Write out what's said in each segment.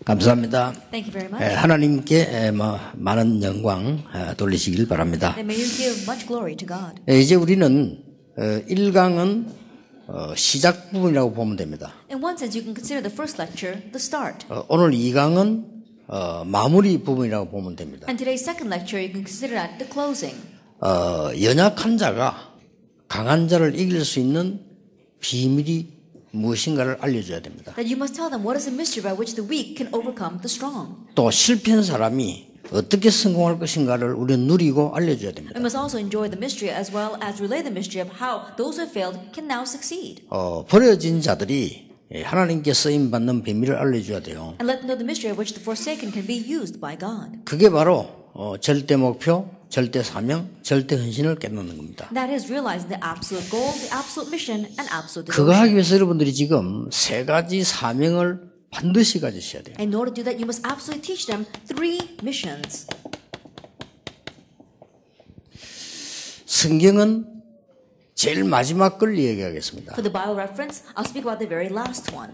감사합니다. Thank you very much. 하나님께 많은 영광 돌리시길 바랍니다. And may you give much glory to God. 이제 우리는 1강은 시작 부분이라고 보면 됩니다. In one sense, you can consider the first lecture the start. 오늘 2강은 마무리 부분이라고 보면 됩니다. And today's second lecture, you can consider at the closing. 연약한 자가 강한 자를 이길 수 있는 비밀이 무엇인가를 알려줘야 됩니다. That you must tell them what is the mystery by which the weak can overcome the strong. 또 실패한 사람이 어떻게 성공할 것인가를 우리는 누리고 알려줘야 됩니다. We must also enjoy the mystery as well as relay the mystery of how those who have failed can now succeed. 버려진 자들이 하나님께 쓰임받는 비밀을 알려줘야 돼요. And let them know the mystery of which the forsaken can be used by God. 그게 바로 절대 목표, 절대 사명, 절대 헌신을 깨닫는 겁니다. That is realizing the absolute goal, the absolute mission, and absolute 그거 devotion. 하기 위해서 여러분들이 지금 세 가지 사명을 반드시 가지셔야 돼요. In order to do that, you must absolutely teach them 3 missions. 성경은 제일 마지막 걸 얘기하겠습니다. For the Bible reference, I'll speak about the very last one.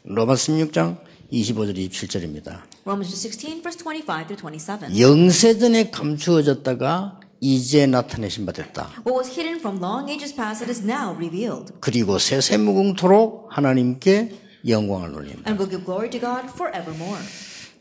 로마 16장 25절 27절입니다. Romans 16, verse 25 through 27. 영세전에 감추어졌다가 이제 나타내신 바 됐다. What was hidden from long ages past, it is now revealed. 그리고 세세무궁토록 하나님께 영광을 돌립니다. And will give glory to God forevermore.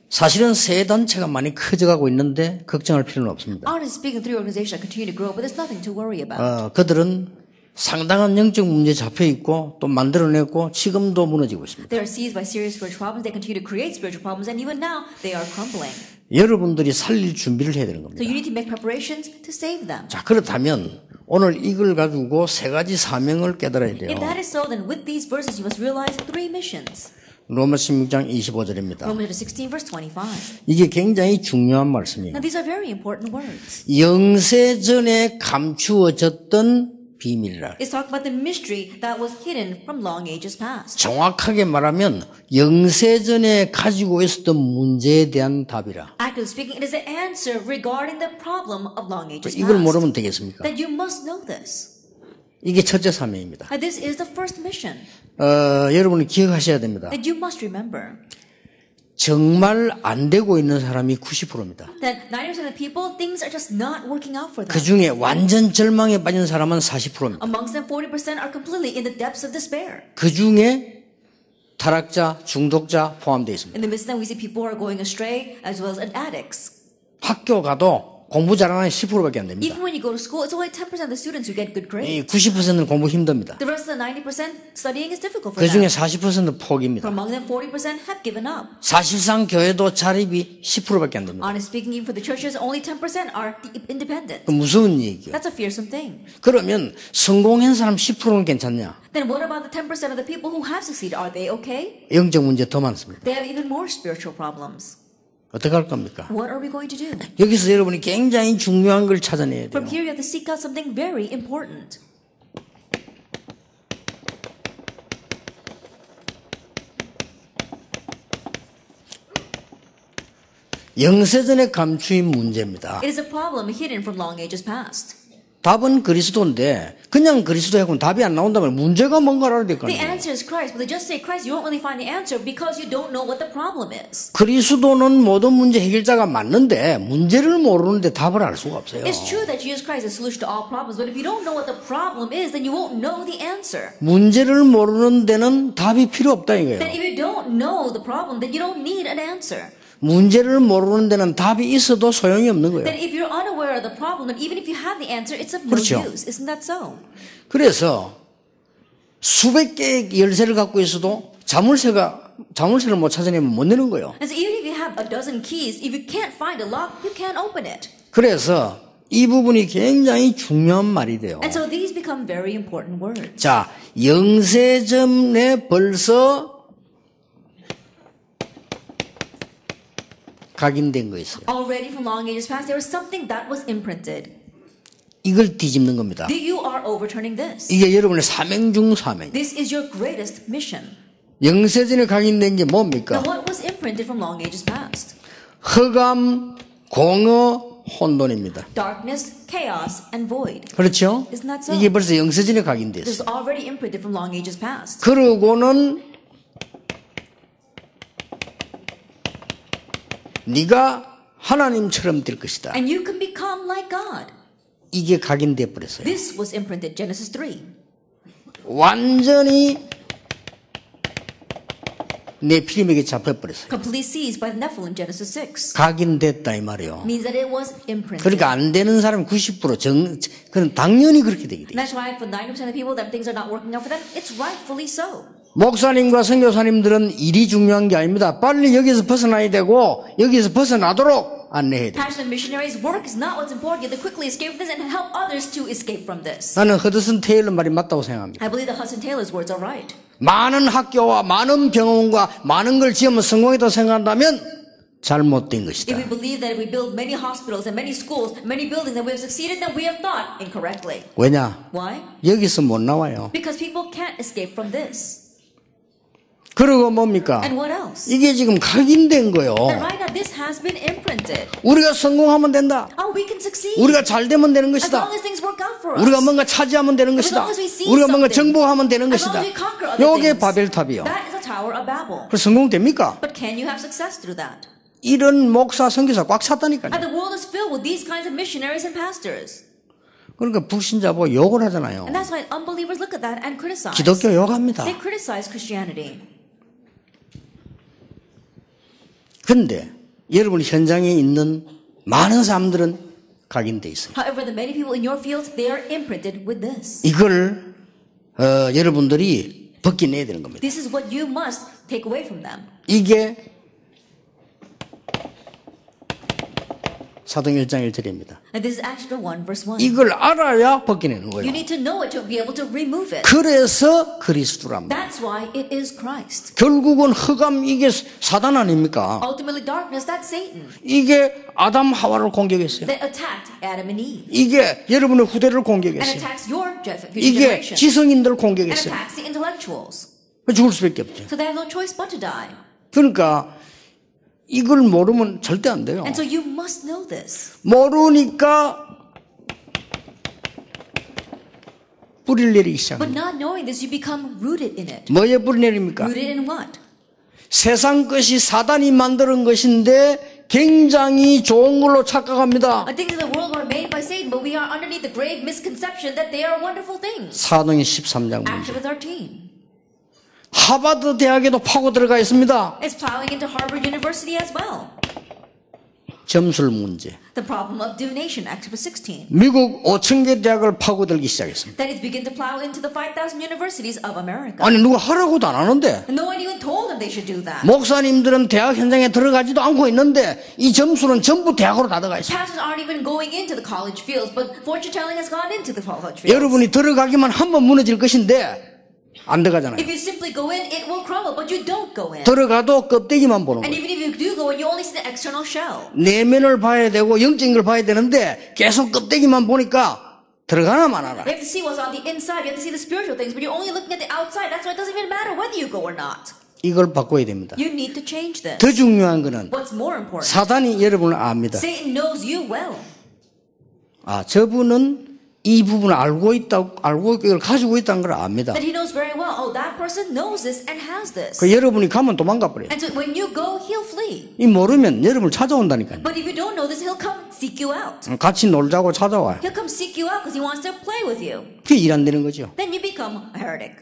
사실은 세 단체가 많이 커져가고 있는데 걱정할 필요는 없습니다. Honestly speaking, 3 organizations that continue to grow, but there's nothing to worry about. 그들은 상당한 영적 문제 잡혀 있고 또 만들어냈고 지금도 무너지고 있습니다. They are seized by serious spiritual problems. They continue to create spiritual problems, and even now they are crumbling. 여러분들이 살릴 준비를 해야 되는 겁니다. So you need to make preparations to save them. 자, 그렇다면 오늘 이걸 가지고 세 가지 사명을 깨달아야 돼요. If that is so, then with these verses you must realize 3 missions. 로마 16장 25절입니다. Romans 16, verse 25. 이게 굉장히 중요한 말씀이에요. Now these are very important words. 영세전에 감추어졌던 비밀이라. It's talking about the mystery that was hidden from long ages past. 정확하게 말하면 영세전에 가지고 있었던 문제에 대한 답이라. Actively speaking, it is the answer regarding the problem of long ages 이걸 past. 모르면 되겠습니까? That you must know this. 이게 첫째 사명입니다. And this is the first mission. 여러분이 기억하셔야 됩니다. That you must remember. 정말 안 되고 있는 사람이 90%입니다. That 90% of the people, things are just not working out for them. 그 중에 완전 절망에 빠진 사람은 40%입니다. Amongst them, 40% are completely in the depths of despair. 그 중에 타락자, 중독자 포함되어 있습니다. In the midst of them, we see people who are going astray as well as addicts. 학교 가도 공부 잘하는 10%밖에 안 됩니다. Even when you go to school, it's only 10% of the students who get good 이 grades. 90%는 공부 힘듭니다. The rest of the 90% studying is difficult for 그 중에 them. 40%는 포기입니다. For among them, 40% have given up. 사실상 교회도 자립이 10%밖에 안 됩니다. Honestly speaking, even for the churches, only 10% are independent. 그 무서운 얘기예요. That's a fearsome thing. 그러면 성공한 사람 10%는 괜찮냐? Then what about the 10% of the people who have succeeded? Are they okay? 영적 문제 더 많습니다. They have even more spiritual problems. 어떻게 할 겁니까? What are we going to do? 여기서 여러분이 굉장히 중요한 걸 찾아내야 돼요. From here, you have to seek out something very important. 영세전에 감추인 문제입니다. It is a problem hidden from long ages past. 답은 그리스도인데 그냥 그리스도 하고는 답이 안 나온다면 문제가 뭔가를 알아야 될 거 The 아니에요. answer is Christ, but they just say Christ, you won't really find the answer because you don't know what the problem is. 그리스도는 모든 문제 해결자가 맞는데 문제를 모르는데 답을 알 수가 없어요. It's true that Jesus Christ is the solution to all problems, but if you don't know what the problem is, then you won't know the answer. 문제를 모르는 데는 답이 필요 없다 이거예요. Then if you don't know the problem, then you don't need an answer. 문제를 모르는 데는 답이 있어도 소용이 없는 거예요. Then if you're unaware of the problem, then even if you have the answer, it's of no 그렇죠. use. Isn't that so? 그래서 수백 개의 열쇠를 갖고 있어도 자물쇠를 못 찾아내면 못 여는 거예요. And so even if you have a dozen keys, if you can't find a lock, you can't open it. 그래서 이 부분이 굉장히 중요한 말이 돼요. And so these become very important words. 자, 영세전에 벌써 각인된 거 있어요. Already from long ages past, there was something that was imprinted. 이걸 뒤집는 겁니다. You are overturning this. 이게 여러분의 사명 중 사명. This is your greatest mission. 영세전에 각인된 게 Now, 뭡니까? what was imprinted from long ages past? 흑암, 공허, 혼돈입니다. Darkness, chaos, and void. 그렇죠? Isn't that so? 이게 벌써 영세전에 This 각인됐어요. is already imprinted from long ages past. 그러고는 네가 하나님처럼 될 것이다. And you can become like God. 이게 각인돼 버렸어요. This was imprinted, Genesis 3. 완전히 네피림에게 잡혀버렸어요. Completely seized by the Nephilim, Genesis 6. 각인됐다 이 말이에요. Means that it was imprinted. 그러니까 안 되는 사람 90% 그건 당연히 그렇게 되게 돼요. And that's why for 90% of the people that things are not working out for them, it's rightfully so. 목사님과 선교사님들은 일이 중요한 게 아닙니다. 빨리 여기서 벗어나야 되고 여기서 벗어나도록 안내해야 돼요. Pastor missionaries' work is not what's important. They quickly escape from this and help others to escape from this. 나는 허드슨 테일러 말이 맞다고 생각합니다. I believe that Hudson Taylor's words are right. 많은 학교와 많은 병원과 많은 걸 지으면 성공이라고 생각한다면 잘못된 것이다. If we believe that if we build many hospitals and many schools, many buildings, that we have succeeded, then we have thought incorrectly. 왜냐? Why? 여기서 못 나와요. Because people can't escape from this. 그리고 뭡니까? And what else? 이게 지금 각인된 거예요. That right now this has been imprinted. 우리가 성공하면 된다. Oh, we can succeed. 우리가 잘 되면 되는 As 것이다. long as things work out for us. 우리가 뭔가 차지하면 되는 As 것이다. long as we see 우리가 뭔가 something. 정복하면 되는 As long 것이다. as we conquer other 요게 things. 바벨탑이요. That is a Tower of Babel. 그래서 성공됩니까? But can you have success through that? 이런 목사 선교사 꽉 찼다니까요. And the world is filled with these kinds of missionaries and pastors. 그러니까 불신자 보고 욕을 하잖아요. And that's why unbelievers look at that and criticize. 기독교 욕합니다. They criticize Christianity. 근데 여러분 현장에 있는 많은 사람들은 각인돼 있어요. However, the many people in your field, they are imprinted with this. 이걸 여러분들이 벗겨내야 되는 겁니다. This is what you must take away from them. 이게 사도행 1장 1절입니다. And this is Acts 1, verse 1. 이걸 알아야 벗겨내는 거예요. You need to know it to be able to remove it. 그래서 그리스도랍니다. That's why it is Christ. 결국은 흑암 이게 사단 아닙니까? Ultimately, darkness, that's Satan 이게 아담 하와를 공격했어요. that attacked Adam and Eve. 이게 여러분의 후대를 And 공격했어요. attacks your future 이게 generation. 지성인들 And 공격했어요. attacks the intellectuals. 죽을 수밖에 없죠. So they have no choice but to die. 그러니까 이걸 모르면 절대 안 돼요. And so you must know this. 모르니까 뿌리를 내리기 But 시작합니다. not knowing this, you become rooted in it. 뭐에 뿌리 내립니까? Rooted in what? 세상 것이 사단이 만드는 것인데 굉장히 좋은 걸로 착각합니다. Things in the world were made by Satan, but we are underneath the grave misconception that they are wonderful things. 사도행 13장 Acts 문제. 13. 하버드 대학에도 파고 들어가 있습니다. It's plowing into Harvard University as well. 점술 문제. The problem of divination, Acts 16. 미국 5,000개 대학을 파고들기 시작했습니다. That is begin to plow into the 5,000 universities of America. 아니 누가 하라고도 안 하는데 No one even told them they should do that. 목사님들은 대학 현장에 들어가지도 않고 있는데 이 점수는 전부 대학으로 다 들어가 있어요. Pastors aren't even going into the college fields, but fortune telling has gone into the college fields. 여러분이 들어가기만 하면 무너질 것인데 안 들어가잖아요. If you simply go in, it will crumble, but you don't go in. 들어가도 껍데기만 보는 And 거예요. even if you do go in, you only see the external shell. 내면을 봐야 되고 영적인 걸 봐야 되는데 계속 껍데기만 보니까 들어가나 마나라. You have to see what's on the inside. You have to see the spiritual things, but you're only looking at the outside. That's why it doesn't even matter whether you go or not. 이걸 바꿔야 됩니다. You need to change this. 더 중요한 거는 What's more important? 사단이 여러분을 압니다. Satan knows you well. 아, 저분은 이 부분을 알고 있다고, 알고 이걸 가지고 있다는 걸 압니다. That he knows very well. Oh, that person knows this and has this. 그 여러분이 가면 도망가 버려요. And so when you go, he'll flee. 이 모르면 여러분을 찾아온다니까요. But if you don't know this, he'll come seek you out. 같이 놀자고 찾아와요. He'll come seek you out because he wants to play with you. 그게 일 안 되는 거죠. Then you become a heretic.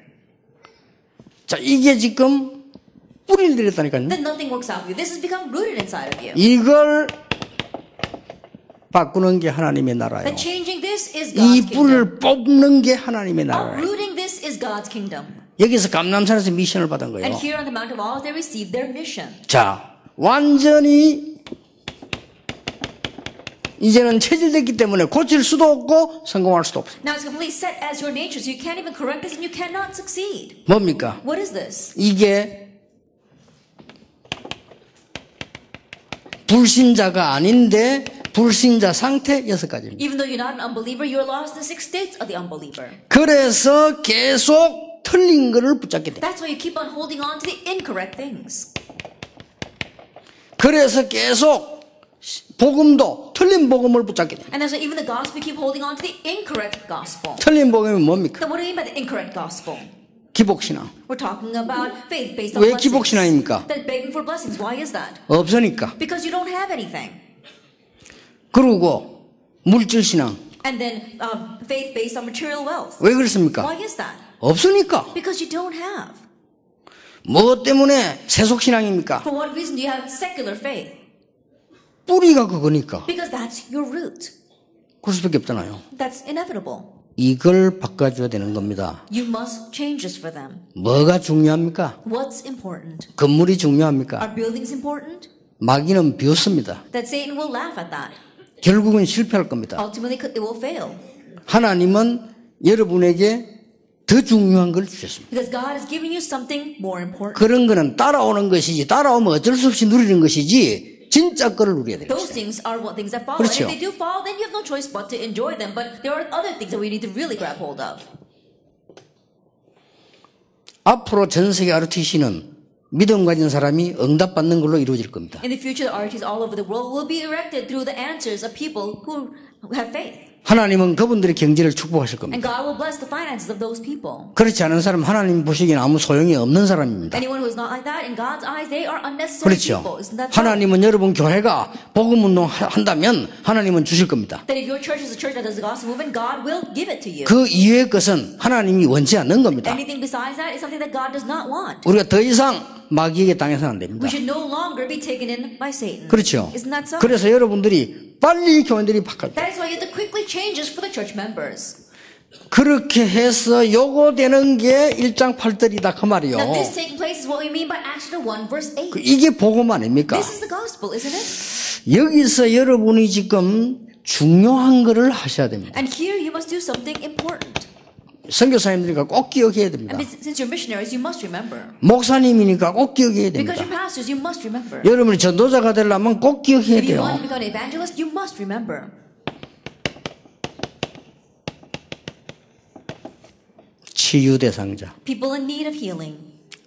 자, 이게 지금 뿌리를 들였다니까요. Then nothing works out for you. This has become rooted inside of you. 이걸 바꾸는 게 하나님의 나라예요. That changing this is 이 God's kingdom. 뿔을 뽑는 게 하나님의 나라예요. Uprooting this is God's kingdom. 여기서 감람산에서 미션을 받은 거예요. And here on the Mount of Olives, they received their mission. 자, 완전히 이제는 체질됐기 때문에 고칠 수도 없고 성공할 수도 없어요. Now it's completely set as your nature, so you can't even correct this and you cannot succeed. 뭡니까? What is this? 이게 불신자가 아닌데 불신자 상태 6가지입니다. Even though you're not an unbeliever, you're lost in the 6 states of the unbeliever. 그래서 계속 틀린 거를 붙잡게 돼. That's why you keep on holding on to the incorrect things. 그래서 계속 복음도 틀린 복음을 붙잡게 돼. And that's why even the gospel, you keep holding on to the incorrect gospel. 틀린 복음이 뭡니까? So what do you mean by the incorrect gospel? 기복신앙. We're talking about faith based on 왜 blessings. 기복신앙입니까? That begging for blessings. Why is that? 없으니까. Because you don't have anything. 그리고 물질신앙. And then faith based on material wealth. 왜 그렇습니까? Why is that? 없으니까. Because you don't have. 무엇 때문에 세속신앙입니까? For what reason do you have secular faith? 뿌리가 그거니까. Because that's your root. 그럴 수밖에 없잖아요. That's inevitable. 이걸 바꿔줘야 되는 겁니다. You must change this for them. 뭐가 중요합니까? What's important? 건물이 중요합니까? Are buildings important? 마귀는 비웃습니다. That Satan will laugh at that. 결국은 실패할 겁니다. Ultimately, it will fail. 하나님은 여러분에게 더 중요한 걸 주셨습니다. Because God is giving you something more important. 그런 거는 따라오는 것이지, 따라오면 어쩔 수 없이 누리는 것이지, 진짜 거를 누려야 되겠어요. Those things are what things that follow. 그렇죠. And if they do follow, then you have no choice but to enjoy them. But there are other things that we need to really grab hold of. 앞으로 전 세계 ROTC는 믿음 가진 사람이 응답받는 걸로 이루어질 겁니다. In the future, the RTs all over the world will be erected through the answers of people who have faith. 하나님은 그분들의 경제를 축복하실 겁니다. And God will bless the finances of those people. 그렇지 않은 사람 하나님 보시기엔 아무 소용이 없는 사람입니다. Anyone who is not like that, in God's eyes, they are unnecessary 그렇죠. people. Isn't that so? 하나님은 여러분 교회가 복음운동 한다면 하나님은 주실 겁니다. That if your church is a church that does the gospel movement, God will give it to you. 그 이외의 것은 하나님이 원치 않는 겁니다. Anything besides that is something that God does not want. 우리가 더 이상 마귀에게 당해서는 안 됩니다. We should no longer be taken in by Satan. 그렇죠. Isn't that so? 그래서 여러분들이 빨리 교인들이 바꿔요. That is why you have to quickly change this for the church members. 그렇게 해서 요거 되는 게 1장 8절이다 그 말이요. Now this taking place is what we mean by Acts 1 verse 8. 이게 복음 아닙니까? This is the gospel, isn't it? 여기서 여러분이 지금 중요한 거를 하셔야 됩니다. And here you must do something important. 선교사님들이니까 꼭 기억해야 됩니다. And since you're missionaries, you must remember. 목사님이니까 꼭 기억해야 Because 됩니다. you're pastors, you must remember. 여러분이 전도자가 되려면 꼭 기억해야 If you 돼요. want to become an evangelist, you must remember. 치유 대상자 People in need of healing.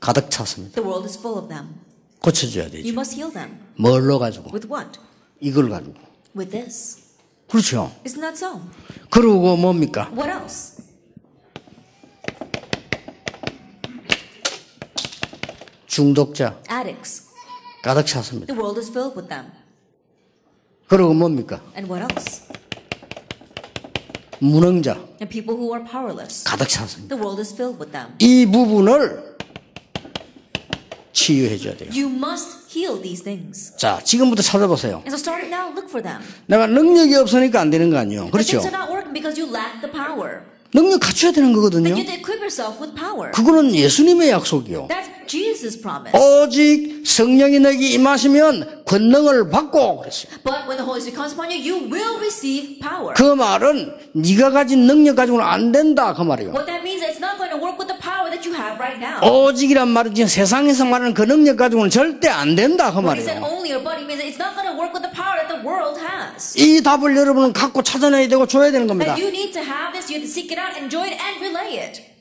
가득 찼습니다. The world is full of them. 고쳐줘야 You 되죠. must heal them. 뭘로 가지고? With what? 이걸 가지고. With this. 그렇죠. Isn't that so? 그리고 뭡니까? What else? 중독자 Addicts. 가득 찼습니다. The world is filled with them. 그리고 뭡니까? And what else? 무능자 And people who are powerless. 가득 찼습니다. The world is filled with them. 이 부분을 치유해 줘야 돼요. You must heal these things. 자, 지금부터 찾아보세요. And so start it now, look for them. 내가 능력이 없으니까 안 되는 거 아니에요. But 그렇죠? things are not working because you lack the power. 능력 갖춰야 되는 거거든요. Then you have to equip yourself with power. 그거는 예수님의 약속이요. That's Jesus' promise. 오직 성령이 너에게 임하시면 권능을 받고 그랬어요. But when the Holy Spirit comes upon you, you will receive power. 그 말은 네가 가진 능력 가지고는 안 된다 그 말이에요. What that means is it's not going to work with the power that you have right now. 오직이란 말은 지금 세상에서 말하는 그 능력 가지고는 절대 안 된다 그 When he said 말이에요. only or but, he means it's not going to work with the power that the world has. 이 답을 여러분은 갖고 찾아내야 되고 줘야 되는 겁니다. And you need to have this, you have to seek it out, enjoy it, and relay it.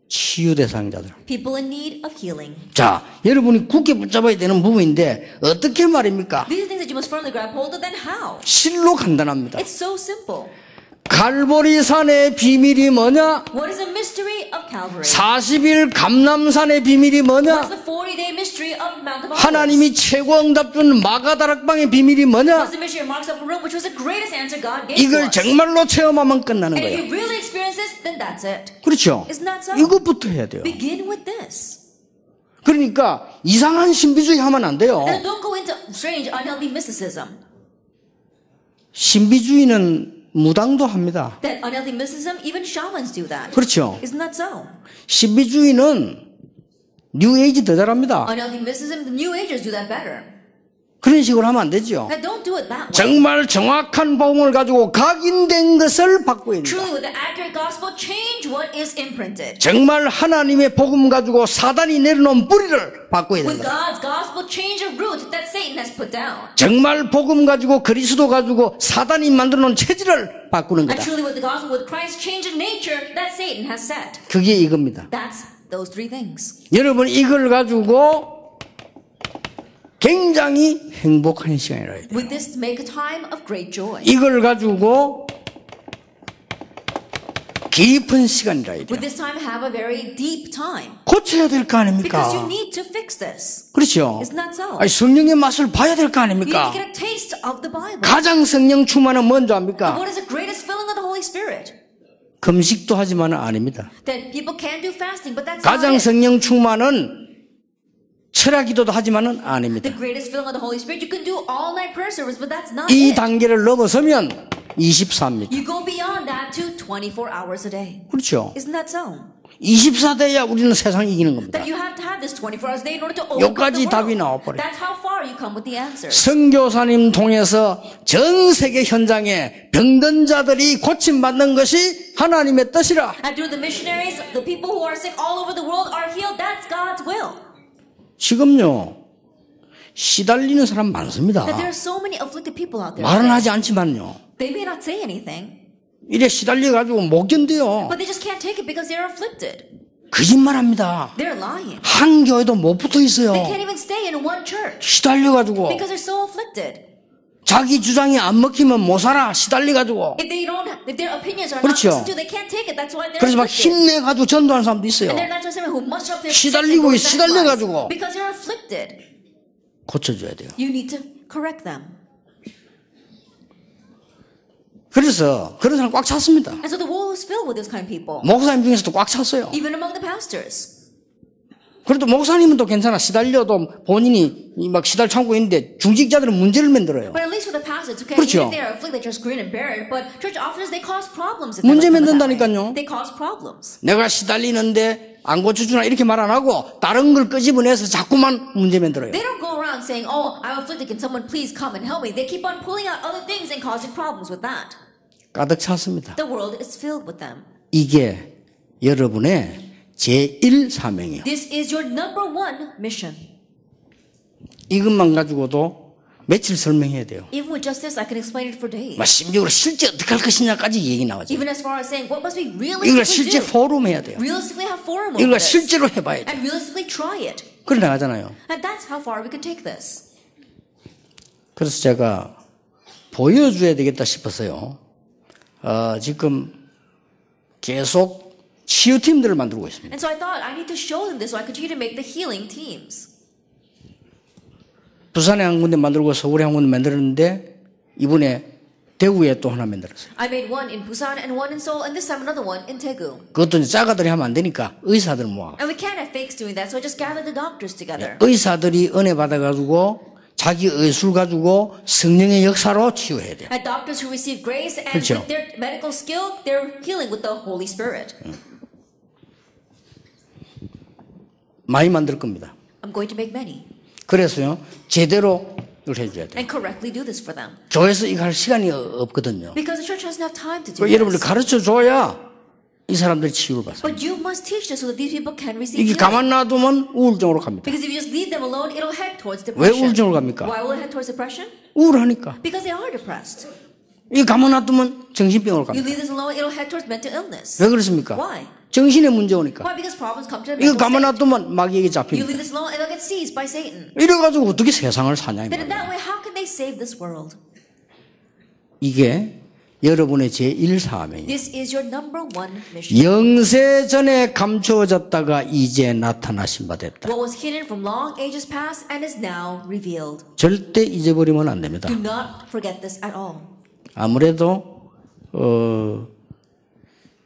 치유 대상자들. People in need of healing. 자, 여러분이 굳게 붙잡아야 되는 부분인데 어떻게 말입니까? These are things that you must firmly grab hold of, then how? 실로 간단합니다. It's so simple. 갈보리산의 비밀이 뭐냐? What is the mystery of Calvary? 40일 감람산의 비밀이 What's 뭐냐? the 40-day mystery of Mount of Olives? 하나님이 최고 응답 준 마가다락방의 비밀이 뭐냐? What's the mystery of Mark's upper room, which was the greatest answer God gave to 이걸 us? 정말로 체험하면 끝나는 And if 거예요. you really experience this, then that's it. 그렇죠? Isn't that so? 이것부터 해야 돼요. Begin with this. 그러니까 이상한 신비주의 하면 안 돼요. And don't go into strange, unhealthy mysticism. 신비주의는 무당도 합니다. That unhealthy mysticism, even shamans do that. 그렇죠? Isn't that so? 신비주의는 뉴에이지 더 잘합니다. Unhealthy mysticism, the New Agers do that better. 그런 식으로 하면 안 되죠. Now don't do it that way. 정말 정확한 복음을 가지고 각인된 것을 바꿔야 됩니다. Truly, with the accurate gospel, change what is imprinted. 정말 하나님의 복음 가지고 사단이 내려놓은 뿌리를 바꿔야 With 됩니다. God's gospel, change a root that Satan has put down. 정말 복음 가지고 그리스도 가지고 사단이 만들어놓은 체질을 바꾸는 And 거다. truly, with the gospel, with Christ, change a nature that Satan has set. 그게 이겁니다. That's those three things. 여러분 이걸 가지고 굉장히 행복한 시간이라 해야 돼요. With this, make a time of great joy. 이걸 가지고 깊은 시간이라 해야 With 돼요. this time, have a very deep time. 고쳐야 될 거 아닙니까? Because you need to fix this. 그렇죠. Isn't that so? 아니, 성령의 맛을 봐야 될 거 You need to 아닙니까? get a taste of the Bible. 가장 성령 충만은 뭔지 압니까? What is the greatest filling of the Holy Spirit? 금식도 하지만은 아닙니다. That people can do fasting, but that's 가장 not it. 성령 충만은 철학 기도도 하지만은 아닙니다. The greatest filling of the Holy Spirit, you can do all-night prayer service, but that's not 이 it. 단계를 넘어서면 24입니다. You go beyond that to 24 hours a day. 그렇죠. Isn't that so? 24대야 우리는 세상 이기는 겁니다. That you have to have this 24 hours a day in order to overcome 여기까지 the 답이 world. 나와버려요. That's how far you come with the answers. 선교사님 통해서 전 세계 현장에 병든 자들이 고침받는 것이 하나님의 뜻이라. And through the missionaries, the people who are sick all over the world are healed. That's God's will. 지금요 시달리는 사람 많습니다. That there are so many afflicted people out there. 말은 하지 않지만요 They may not say anything, 이래 시달려가지고 못 견뎌요. but they just can't take it because they're afflicted. 거짓말합니다. They're lying. 한 교회도 못 붙어 있어요. They can't even stay in one church 시달려가지고 because they're so afflicted. 자기 주장이 안 먹히면 못 살아. 시달려가지고. If their opinions are 그렇죠. not listened to, they can't take it. That's why they're 그래서 막 afflicted. 힘내가지고 전도하는 사람도 있어요. And they're not just women who muster up their 시달리고 strength and go 시달려가지고. evangelize because they're afflicted. 고쳐줘야 돼요. You need to correct them. 그래서 그런 사람 꽉 찼습니다. And so the world is filled with this kind of people, 목사님 중에서도 꽉 찼어요. even among the pastors. 그래도 목사님은 또 괜찮아. 시달려도 본인이 막 시달 참고 있는데 중직자들은 문제를 만들어요. But at least for the pastors, okay, 그렇죠. even if they are afflicted, just grin and bear it. But church officers, they cause problems. 문제 만든다니까요. They cause problems. 내가 시달리는데 안 고쳐주나 이렇게 말 안 하고 다른 걸 끄집어내서 자꾸만 문제 만들어요. They don't go around saying, "Oh, I'm afflicted. Can someone please come and help me?" They keep on pulling out other things and causing problems with that. 가득 찼습니다. The world is filled with them. 이게 여러분의 제1 사명이에요. This is your number one mission. 이것만 가지고도 며칠 설명해야 돼요. Even with just this, I can explain it for days. 심지어로 실제 어떻게 할 것이냐까지 얘기 나오죠. Even as far as saying, what must we 이걸 realistically 실제 do? 포럼 해야 돼요. Realistically have forum over 이걸 this. 실제로 해봐야 돼요. And realistically try it. 그래 나가잖아요. And that's how far we can take this. 그래서 제가 보여줘야 되겠다 싶어서요. 지금 계속 치유팀들을 만들고 있습니다. And so I thought I need to show them this so I continue to make the healing teams. 부산에 한 군데 만들고 서울에 한 군데 만들었는데 이번에 대구에 또 하나 만들었어요. I made one in Busan and one in Seoul and this time another one in Daegu. 그것도 이제 짜가들이 하면 안 되니까 의사들 모아. And we can't have fakes doing that, so I just gathered the doctors together. 의사들이 은혜 받아가지고 자기 의술 가지고 성령의 역사로 치유해야 돼요. And doctors who receive grace and 그렇죠. with their medical skill, they're healing with the Holy Spirit. 많이 만들 겁니다. I'm going to make many. 그래서요 제대로 이걸 해줘야 돼요. And correctly do this for them. 교회에서 이거 할 시간이 없거든요. Because the church doesn't have time to do 여러분들 this. 가르쳐 줘야 이 사람들이 치유를 받아요. But you must teach this so that these people can receive 이게 healing. 가만 놔두면 우울증으로 갑니다. Because if you just leave them alone, it'll head towards 왜 depression. 우울증으로 갑니까? Why will it head towards depression? 우울하니까. Because they are depressed. 이 가만 놔두면 정신병으로 You 갑니다. leave this alone, it'll head towards mental illness. 왜 그렇습니까? Why? 정신에 문제 오니까. Why? Because problems come to the 이거 mental 가만 state. 놔두면 마귀에게 You 잡힙니다. leave this alone, and they'll get seized by Satan. 이래가지고 어떻게 세상을 사냐. 이 Then in 말이에요. that way, how can they save this world? 이게 여러분의 제1사명이에요. This is your number one mission. 영세 전에 감추어졌다가 이제 나타나신 바 됐다. What was hidden from long ages past and is now revealed. 절대 잊어버리면 안 됩니다. Do not forget this at all. 아무래도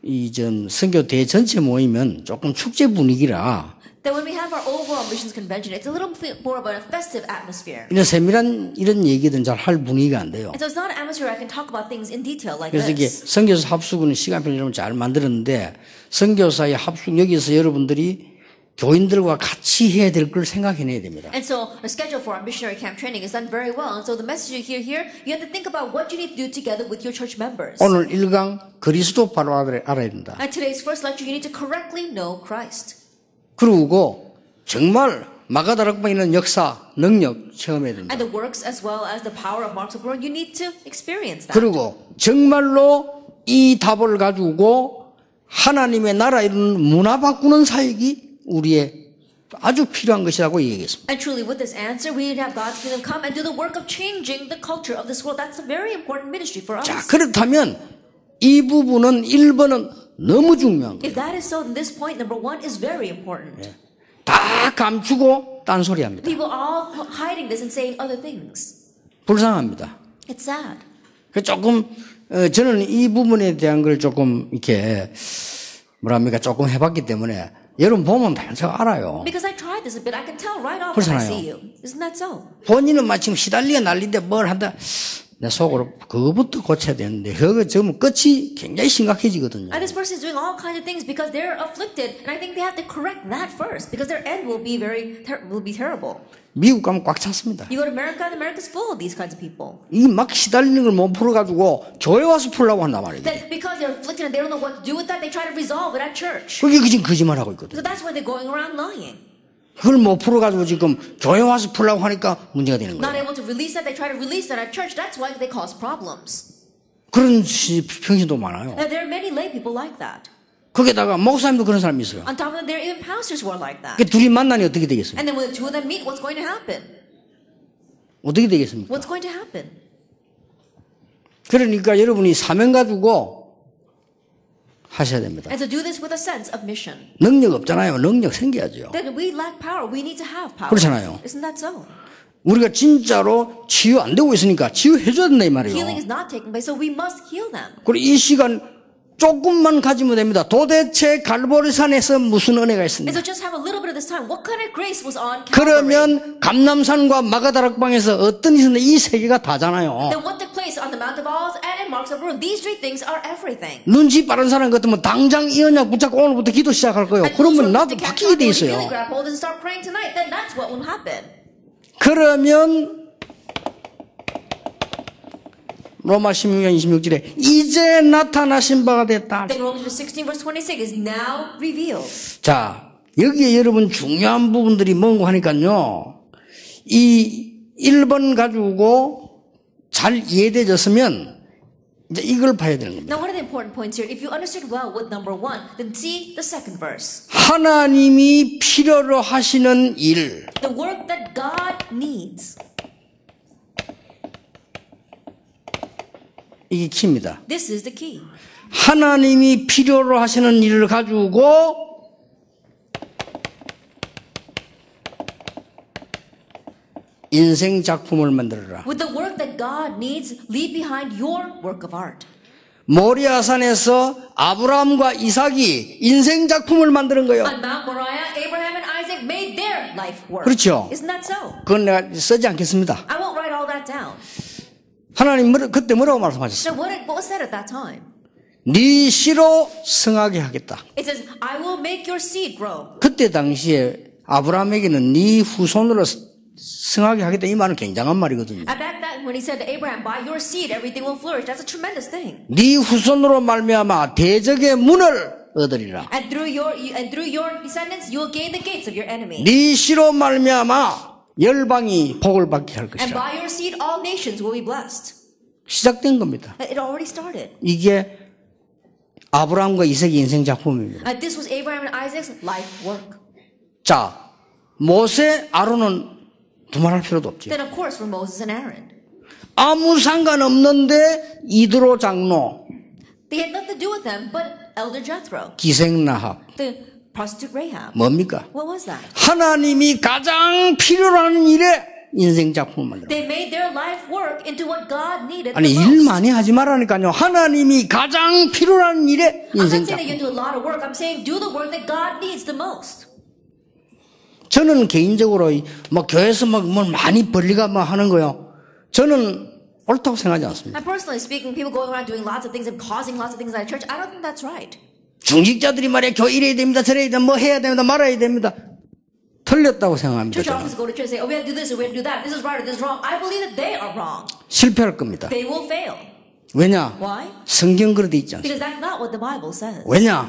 이 전 선교 대전체 모이면 조금 축제 분위기라 That when we have our overall missions convention, it's a little bit more about a festive atmosphere. 이런 세밀한 이런 얘기들은 잘 할 분위기가 안 돼요. And so it's not an atmosphere I can talk about things in detail like 그래서 이게 this. 선교사 합숙은 시간표를 여러분 잘 만들었는데 선교사의 합숙 여기서 여러분들이 교인들과 같이 해야 될 걸 생각해내야 됩니다. And so the schedule for our missionary camp training is done very well. And so the message you hear here, you have to think about what you need to do together with your church members. 오늘 1강 그리스도 바로 알아야 된다. And today's first lecture, you need to correctly know Christ. 그리고 정말 마가다락방에 있는 역사, 능력 체험해야 된다. And the works as well as the power of Mark's word, you need to experience that. 그리고 정말로 이 답을 가지고 하나님의 나라 이루는 문화 바꾸는 사역이 우리의 아주 필요한 것이라고 얘기했습니다. And truly, with this answer, we need to have God's kingdom come and do the work of changing the culture of this world. That's a very important ministry for us. 자, 그렇다면 이 부분은 1번은 너무 중요한 거예요. If that is so, then this point number 1 is very important. 다 감추고 딴소리합니다. People are all hiding this and saying other things. 불쌍합니다. It's sad. 조금 저는 이 부분에 대한 걸 조금 이렇게 뭐랍니까 조금 해봤기 때문에 여러분 보면 다 제가 알아요. Because I tried this a bit, I can tell right off when I see you. Isn't that so? 본인은 마침 시달리가 난리인데 뭘 한다. 내 속으로 그거부터 고쳐야 되는데 그거 지금 끝이 굉장히 심각해지거든요. And this person is doing all kinds of things because they're afflicted, and I think they have to correct that first because their end will be terrible. 미국 가면 꽉 찼습니다. You go to America, and America's full of these kinds of people. 이 막 시달리는 걸 못 풀어가지고 교회 와서 풀려고 한단 말이에요. That because they're afflicted and they don't know what to do with that, they try to resolve it at church. 그게 지금 거짓말하고 있거든요. So that's why they're going around lying. 그걸 못 풀어가지고 지금 교회 와서 풀려고 하니까 문제가 되는 Not 거예요. able to release that, they try to release that at church. That's why they cause problems. 그런 평신도 많아요. And there are many lay people like that. 거기다가 목사님도 그런 사람이 있어요. On top of that, there are even pastors who are like that. 그 둘이 만나니 어떻게 되겠어요? And then when the two of them meet, what's going to happen? 어떻게 되겠습니까? What's going to happen? 그러니까 여러분이 사명 가지고 하셔야 됩니다. And to do this with a sense of mission. 능력 없잖아요. 능력 생겨야죠. Then we lack power. We need to have power. 그렇잖아요. Isn't that so? 우리가 진짜로 치유 안 되고 있으니까 치유해줘야 된다 이 Healing 말이에요. is not taking place, so we must heal them. 그리고 이 시간 조금만 가지면 됩니다. 도대체 갈보리산에서 무슨 은혜가 And 있습니까? so just have a little bit of this time. What kind of grace was on Calvary? 그러면 감남산과 마가다락방에서 어떤 일이 있었는데 이 세 개가 다잖아요. Then what took place on the Mount of Olives and in Mark's Upper Room? These three things are everything. 눈치 빠른 사람 같으면 당장 이 언약 붙잡고 오늘부터 기도 시작할 거예요. And those who 그러면 are 나도 to catch 바뀌게 on, 돼 they really 있어요. grab hold and start praying tonight. Then that's what will happen. 그러면 로마 16장 26절에 이제 나타나신 바가 됐다. Then Romans 16 verse 26 is now revealed. 자, 여기에 여러분 중요한 부분들이 뭔고 하니까요. 이 1번 가지고 잘 이해되졌으면 이제 이걸 봐야 되는 겁니다. Now, what are the important points here? If you understood well with number 1, then see the second verse. 하나님이 필요로 하시는 일. The work that God needs. 이게 키입니다. This is the key. 하나님이 필요로 하시는 일을 가지고 인생 작품을 만들어라. With the work that God needs, leave behind your work of art. 모리아산에서 아브라함과 이삭이 인생 작품을 만드는 거예요. On Mount Moriah, Abraham and Isaac made their life work. 그렇죠. Isn't that so? 그건 내가 쓰지 않겠습니다. I won't write all that down. 하나님 그때 뭐라고 So 말씀하셨어요? what was said at that time? 네 씨로 성하게 하겠다. It says, I will make your seed grow. 그때 당시에 아브라함에게는 네 후손으로 성하게 하겠다 이 말은 굉장한 말이거든요. And back then, when he said to Abraham, by your seed, everything will flourish. That's a tremendous thing. 네 후손으로 말미암아 대적의 문을 얻으리라. And through your descendants, you will gain the gates of your enemy. 네 씨로 말미암아 열방이 복을 받게 할 And 것이라. by your seed, all nations will be blessed. 시작된 겁니다. It already started. 이게 아브라함과 이삭의 인생 작품입니다. And this was Abraham and Isaac's life work. 자, 모세, 아론은 두말할 필요도 없죠. Then, of course, for Moses and Aaron. 아무 상관없는데 이드로 장로, They had nothing to do with them but Elder Jethro, 기생라합, the prostitute Rahab. 뭡니까? What was that? 하나님이 가장 필요로 하는 일에 인생 작품을 만들어. They made their life work into what God needed 아니, the 일 most. 많이 하지 말라니까요. 하나님이 가장 필요로 하는 일에 I'm 인생 not saying that you 작품. do a lot of work. I'm saying do the work that God needs the most. 저는 개인적으로 뭐 교회에서 막 뭘 많이 벌리가 막 하는 거요. 저는 옳다고 생각하지 않습니다. And personally speaking, people going around doing lots of things and causing lots of things at church, I don't think that's right. 중직자들이 말이야 교회 이래야 됩니다, 저래야 됩니다, 뭐 해야 됩니다, 말아야 됩니다. 틀렸다고 생각합니다. Church 저는. officers go to church and say, oh, we have to do this or we have to do that. This is right or this is wrong. I believe that they are wrong. 실패할 겁니다. They will fail. 왜냐? Why? 성경 그렇게 돼 있지 않습니다. Because that's not what the Bible says. 왜냐?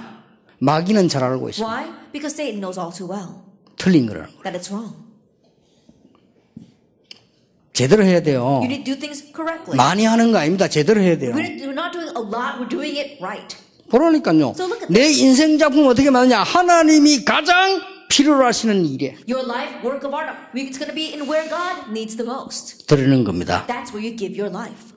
마귀는 잘 알고 있습니다. Why? Because Satan knows all too well 틀린 거라는 거예요. that it's wrong. 제대로 해야 돼요. You need to do things correctly. 많이 하는 거 아닙니다. 제대로 해야 돼요. We're not doing a lot. We're doing it right. 그러니까요. So look at 내 this. 인생 작품 어떻게 만드냐? 하나님이 가장 필요로 하시는 일에 Your life, work of art, it's going to be in where God needs the most. 드리는 겁니다. That's where you give your life.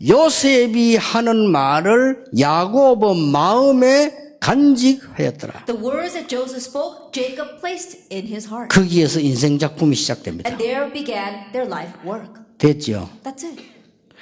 요셉이 하는 말을 야곱은 마음에 간직하였더라. The words that Joseph spoke, Jacob placed in his heart. 거기에서 인생 작품이 시작됩니다. And there began their life work. 됐죠? That's it.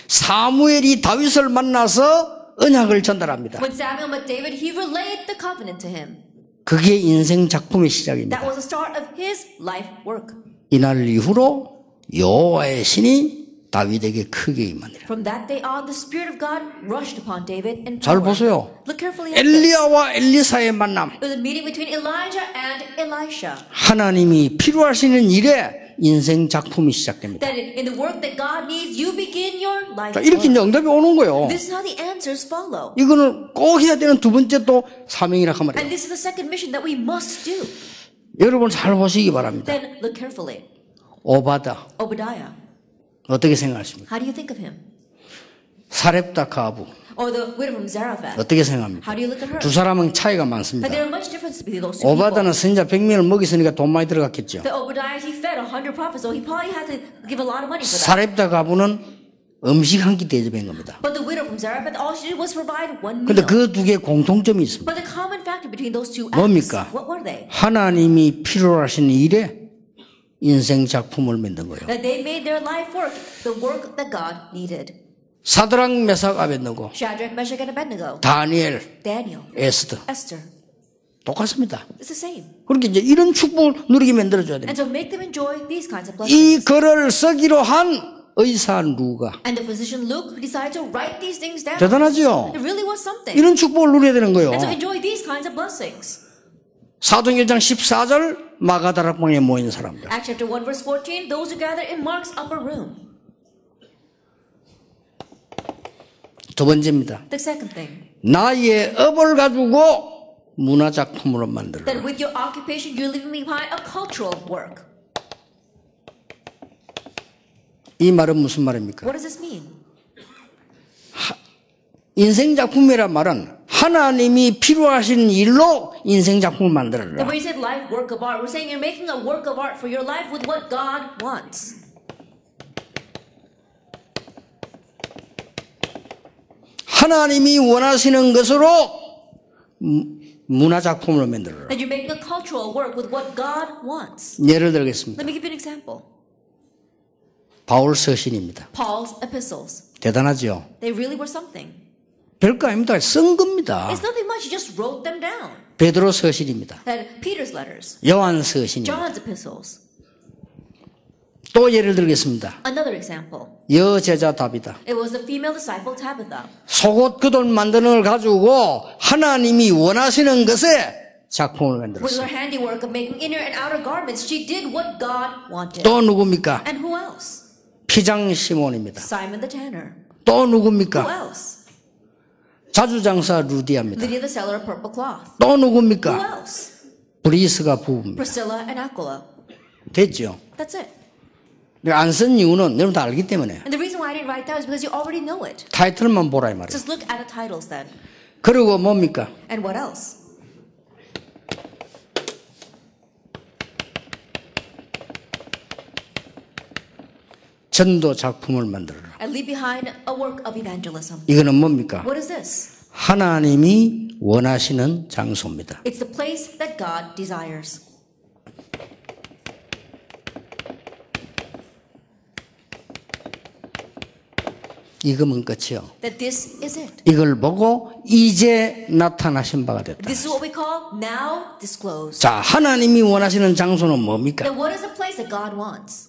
사무엘이 다윗을 만나서 언약을 전달합니다. When Samuel met David, he relayed the covenant to him. 그게 인생 작품의 시작입니다. That was the start of his life work. 이날 이후로 여호와의 신이 다윗에게 크게 임하니라. From that day on, the Spirit of God rushed upon David in 잘 power. 보세요. Look carefully at this. 엘리야와 엘리사의 만남. It was a meeting between Elijah and Elisha. 하나님이 필요하시는 일에 인생 작품이 시작됩니다. That in the work that God needs, you begin your life 자, 이렇게 work. 이제 응답이 오는 거예요. This is how the answers follow. 이거는 꼭 해야 되는 두 번째 또 사명이라 그 And 말이에요. this is the second mission that we must do. 여러분 잘 보시기 바랍니다. Then look carefully. 오바다 Obadiah. 어떻게 생각하십니까? How do you think of him? 사렙다 가부 Or the widow from Zarephath. 어떻게 생각합니까? How do you look at her? 두 사람은 차이가 But 많습니다. there are much differences between those two 오바다는 people. 선지자 100명을 먹였으니까 돈 많이 들어갔겠죠. The Obadiah, he fed 100 prophets, so he probably had to give a lot of money for that. 사렙다 가부는 음식 한 끼 대접한 겁니다. But the widow from Zarephath, all she did was provide one 근데 meal. 그 두 개의 공통점이 있습니다. But the common factor between those two acts, 뭡니까? what were they? 하나님이 필요로 하시는 일에 인생 작품을 만든 거예요. That they made their life work, the work that God needed. 사드락 메삭 아벳느고 Shadrach, Meshach, and Abednego, 다니엘 Daniel, 에스더 Esther. 똑같습니다. It's the same. 그렇게 이제 이런 축복을 누리게 만들어줘야 됩니다. And so make them enjoy these kinds of 이 blessings. 글을 쓰기로 한 의사 누가 And the physician Luke who decided to write these things down. 대단하죠. It really was something. 이런 축복을 누려야 되는 거예요. And so enjoy these kinds of blessings. 사도행전 14절 마가다락방에 모인 사람들. Acts chapter 1 verse 14, those who gathered in Mark's upper room. 두 번째입니다. The second thing, 나의 업을 가지고 문화작품으로 만들어. that with your occupation you're leaving behind a cultural work. 이 말은 무슨 말입니까? What does this mean? 인생작품이란 말은 하나님이 필요하신 일로 인생작품을 만들어라. That when you said life work of art, we're saying you're making a work of art for your life with what God wants. 하나님이 원하시는 것으로 문화작품을 만들어라. That you're making a cultural work with what God wants. 예를 들겠습니다. Let me give you an example. 바울 서신입니다. Paul's epistles. 대단하죠? They really were something. 별거 아닙니다. 쓴 겁니다. It's nothing much. You just wrote them down. 베드로 서신입니다. That Peter's letters, 요한 서신입니다. John's epistles. 또 예를 들겠습니다. Another example. 여제자 다비다. It was the female disciple Tabitha. 속옷 그돌 만드는 걸 가지고 하나님이 원하시는 것에 작품을 With 만들었어요. her handiwork of making inner and outer garments, she did what God wanted. 또 누굽니까? And who else? 피장 시몬입니다. Simon the tanner. 또 Who 누굽니까? else? 자주장사 루디아입니다. Lydia the seller of purple cloth. 또 Who 누굽니까? else? 브리스가 부부입니다. Priscilla and Aquila. 됐죠? That's it. 안 쓴 이유는 여러분 다 알기 때문에 And the reason why I didn't write that is because you already know it. 타이틀만 보라 이 말이에요. Just look at the titles then. 그리고 뭡니까? And what else? 전도 작품을 만들어라. And leave behind a work of evangelism. 이거는 뭡니까? What is this? 하나님이 원하시는 장소입니다. It's the place that God desires. 이거면 끝이요. That this is it. 이걸 보고 이제 나타나신 바가 됐다. This is what we call now disclosed. 자, 하나님이 원하시는 장소는 뭡니까? Then what is the place that God wants?